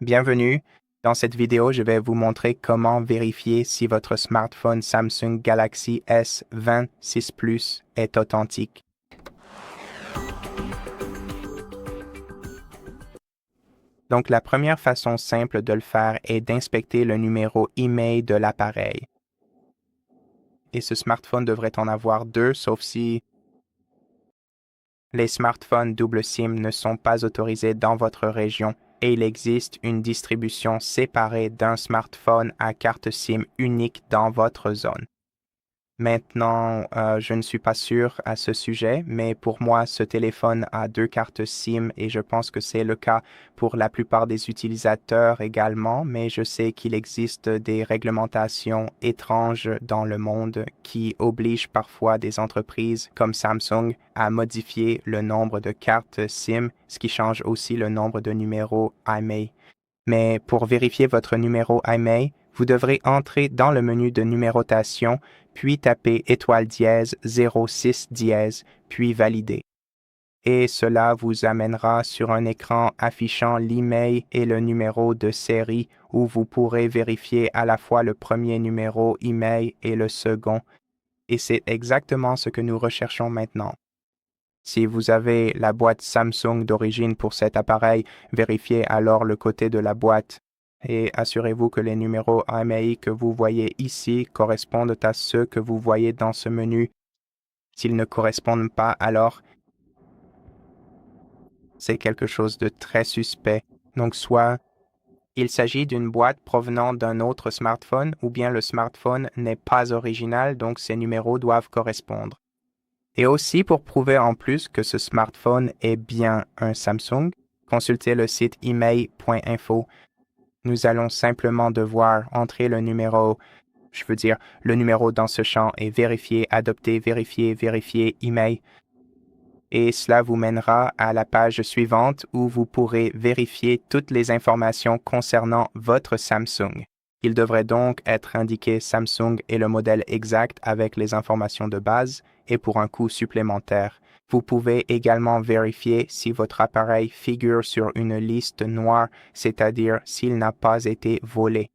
Bienvenue. Dans cette vidéo, je vais vous montrer comment vérifier si votre smartphone Samsung Galaxy S26 Plus est authentique. Donc, la première façon simple de le faire est d'inspecter le numéro email de l'appareil. Et ce smartphone devrait en avoir deux, sauf si les smartphones double SIM ne sont pas autorisés dans votre région et il existe une distribution séparée d'un smartphone à carte SIM unique dans votre zone. Maintenant, je ne suis pas sûr à ce sujet, mais pour moi, ce téléphone a deux cartes SIM et je pense que c'est le cas pour la plupart des utilisateurs également, mais je sais qu'il existe des réglementations étranges dans le monde qui obligent parfois des entreprises comme Samsung à modifier le nombre de cartes SIM, ce qui change aussi le nombre de numéros IMEI. Mais pour vérifier votre numéro IMEI, vous devrez entrer dans le menu de numérotation, puis taper étoile dièse 06 dièse, puis valider. Et cela vous amènera sur un écran affichant l'email et le numéro de série où vous pourrez vérifier à la fois le premier numéro email et le second. Et c'est exactement ce que nous recherchons maintenant. Si vous avez la boîte Samsung d'origine pour cet appareil, vérifiez alors le côté de la boîte et assurez-vous que les numéros IMEI que vous voyez ici correspondent à ceux que vous voyez dans ce menu. S'ils ne correspondent pas, alors c'est quelque chose de très suspect. Donc soit il s'agit d'une boîte provenant d'un autre smartphone ou bien le smartphone n'est pas original, donc ces numéros doivent correspondre. Et aussi pour prouver en plus que ce smartphone est bien un Samsung, consultez le site email.info. Nous allons simplement devoir entrer le numéro dans ce champ et vérifier, adopter, vérifier email. Et cela vous mènera à la page suivante où vous pourrez vérifier toutes les informations concernant votre Samsung. Il devrait donc être indiqué Samsung et le modèle exact avec les informations de base et pour un coût supplémentaire. Vous pouvez également vérifier si votre appareil figure sur une liste noire, c'est-à-dire s'il n'a pas été volé.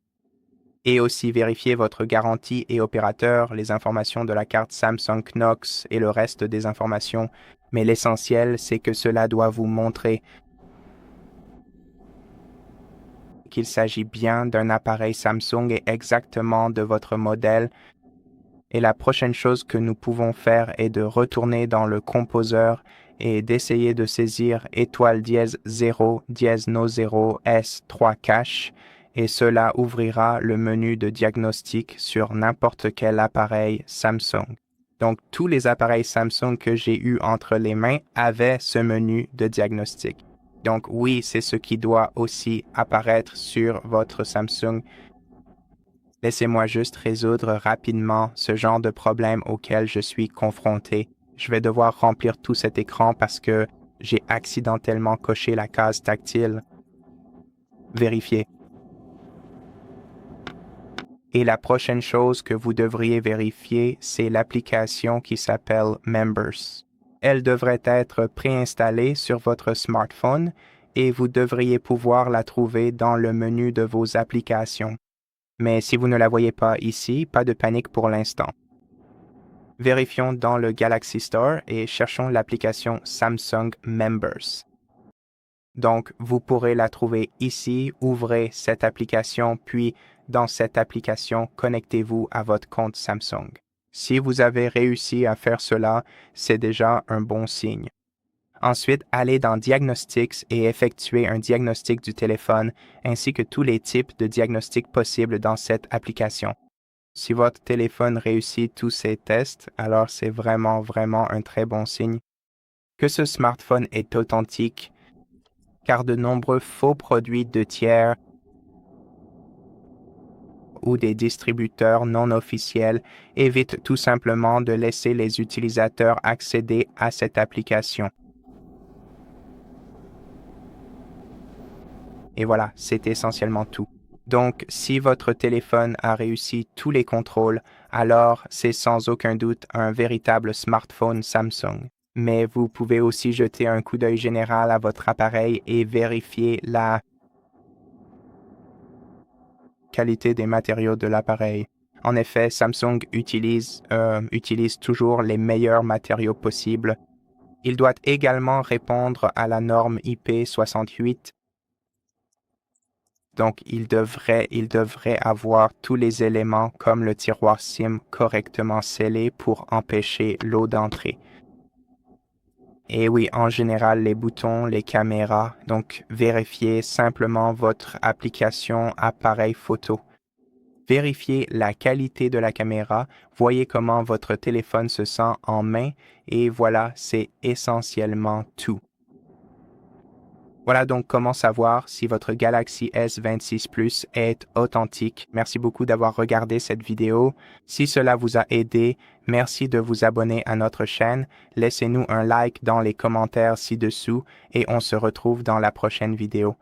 Et aussi vérifier votre garantie et opérateur, les informations de la carte Samsung Knox et le reste des informations. Mais l'essentiel, c'est que cela doit vous montrer qu'il s'agit bien d'un appareil Samsung et exactement de votre modèle. Et la prochaine chose que nous pouvons faire est de retourner dans le composeur et d'essayer de saisir étoile dièse 0 dièse no 0 S3 cache et cela ouvrira le menu de diagnostic sur n'importe quel appareil Samsung. Donc, tous les appareils Samsung que j'ai eus entre les mains avaient ce menu de diagnostic. Donc, oui, c'est ce qui doit aussi apparaître sur votre Samsung. Laissez-moi juste résoudre rapidement ce genre de problème auquel je suis confronté. Je vais devoir remplir tout cet écran parce que j'ai accidentellement coché la case tactile. Vérifier. Et la prochaine chose que vous devriez vérifier, c'est l'application qui s'appelle Members. Elle devrait être préinstallée sur votre smartphone et vous devriez pouvoir la trouver dans le menu de vos applications. Mais si vous ne la voyez pas ici, pas de panique pour l'instant. Vérifions dans le Galaxy Store et cherchons l'application Samsung Members. Donc, vous pourrez la trouver ici, ouvrez cette application, puis dans cette application, connectez-vous à votre compte Samsung. Si vous avez réussi à faire cela, c'est déjà un bon signe. Ensuite, allez dans Diagnostics et effectuez un diagnostic du téléphone ainsi que tous les types de diagnostics possibles dans cette application. Si votre téléphone réussit tous ces tests, alors c'est vraiment un très bon signe que ce smartphone est authentique, car de nombreux faux produits de tiers ou des distributeurs non officiels évitent tout simplement de laisser les utilisateurs accéder à cette application. Et voilà, c'est essentiellement tout. Donc, si votre téléphone a réussi tous les contrôles, alors c'est sans aucun doute un véritable smartphone Samsung. Mais vous pouvez aussi jeter un coup d'œil général à votre appareil et vérifier qualité des matériaux de l'appareil. En effet, Samsung utilise toujours les meilleurs matériaux possibles. Il doit également répondre à la norme IP68. Donc, il devrait avoir tous les éléments comme le tiroir SIM correctement scellé pour empêcher l'eau d'entrer. Et oui, en général, les boutons, les caméras. Donc, vérifiez simplement votre application appareil photo. Vérifiez la qualité de la caméra, voyez comment votre téléphone se sent en main et voilà, c'est essentiellement tout. Voilà donc comment savoir si votre Galaxy S26 Plus est authentique. Merci beaucoup d'avoir regardé cette vidéo. Si cela vous a aidé, merci de vous abonner à notre chaîne. Laissez-nous un like dans les commentaires ci-dessous et on se retrouve dans la prochaine vidéo.